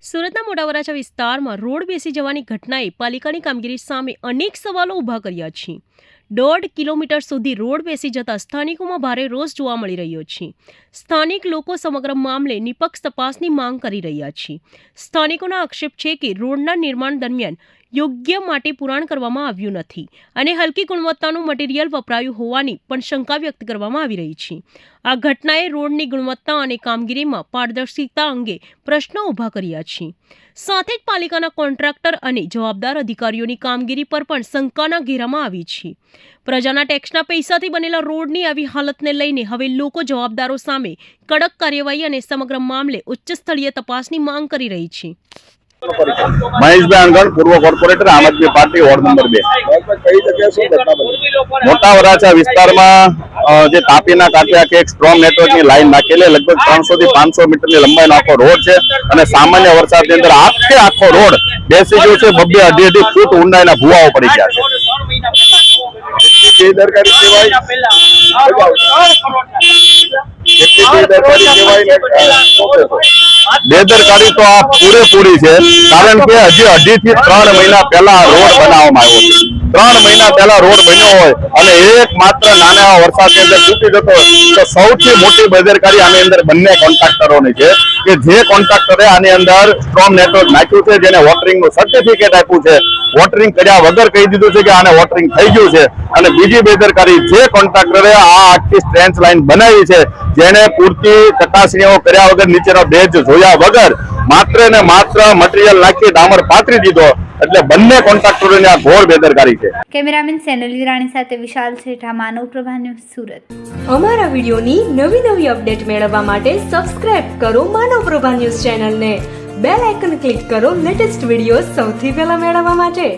સુરતના મોટા વરાછા વિસ્તારમાં રોડ બેસી જવાની ઘટનાએ પાલિકાની કામગીરી સામે અનેક સવાલો ઊભા કર્યા છે. 1.5 કિલોમીટર સુધી રોડ બેસી જતા સ્થાનિકોમાં ભારે રોષ જોવા મળી રહ્યો છે. સ્થાનિક લોકો સમગ્ર મામલે નિષ્પક્ષ તપાસની માંગ કરી રહ્યા છે. સ્થાનિકોનો આક્ષેપ છે કે રોડના નિર્માણ દરમિયાન યોગ્ય માટે પુરાણ કરવામાં આવ્યું નથી અને હલકી ગુણવત્તાનું મટીરીયલ વપરાયું હોવાની પણ શંકા વ્યક્ત કરવામાં આવી રહી છે. આ ઘટનાએ રોડની ગુણવત્તા અને કામગીરીમાં પારદર્શિતા અંગે પ્રશ્નો ઊભા કર્યા છે. સાથે જ પાલિકાના કોન્ટ્રાક્ટર અને જવાબદાર અધિકારીઓની કામગીરી પર પણ શંકાના ઘેરામાં આવી છે. પ્રજાના ટેક્સના પૈસાથી બનેલા રોડની આવી હાલતને લઈને હવે લોકો જવાબદારો સામે કડક કાર્યવાહી અને સમગ્ર મામલે ઉચ્ચ સ્તરીય તપાસની માંગ કરી રહી છે. મહેશભાઈ અંગણ, પૂર્વ કોર્પોરેટર, આમ આદમી પાર્ટી, વોર્ડ નંબર 2. મોટા વરાછા વિસ્તારમાં જે તાપીના કાંઠે એક સ્ટ્રોંગ નેટવર્કની લાઈન નાખેલી, લગભગ 300 થી 500 મીટરની લંબાઈનો આખો રોડ છે અને સામાન્ય વરસાદની અંદર આખો રોડ બેસી ગયો છે. 2.5 ફૂટ ઊંડાઈના ભૂવાઓ પડી ગયા છે. બેદરકારી તો આ પૂરેપૂરી છે, કારણ કે હજી 2.5 થી 3 મહિના પહેલા રોડ બનાવવામાં આવ્યો છે. 3 મહિના પહેલા રોડ બન્યો હોય અને એક માત્ર નાના વરસાદની અંદર તૂટી જતો હોય તો સૌથી મોટી બેદરકારી આની અંદર બંને કોન્ટ્રાક્ટરોની છે કે જે કોન્ટ્રાક્ટરે આની અંદર સ્ટ્રોંગ નેટવર્ક નાખ્યું છે, જેને વોટરિંગનું સર્ટિફિકેટ આપ્યું છે, વોટરિંગ કર્યા વગર કહી દીધું છે કે આને વોટરિંગ થઈ ગયું છે. અને બીજી બેદરકારી જે કોન્ટ્રાક્ટરે આ આખી સ્ટ્રેન્ચ લાઈન બનાવી છે, જેને પૂરતી ચકાસણીઓ કર્યા વગર, નીચેનો બેઝ જોયા વગર માત્ર ને માત્ર મટીરીયલ નાખી ડામર પાથરી દીધો, એટલે બંને કોન્ટ્રાક્ટરોની આ ઘોર બેદરકારી છે. કેમેરામેન સેનલ વિરાણી સાથે વિશાલ સેઠા, માનવ પ્રભા ન્યૂઝ, સુરત. અમારા વિડીયોની નવી અપડેટ મેળવવા માટે સબસ્ક્રાઇબ કરો માનવ પ્રભા ન્યૂઝ ચેનલને. બેલ આઇકન ક્લિક કરો લેટેસ્ટ વિડીયો સૌથી પહેલા મેળવવા માટે.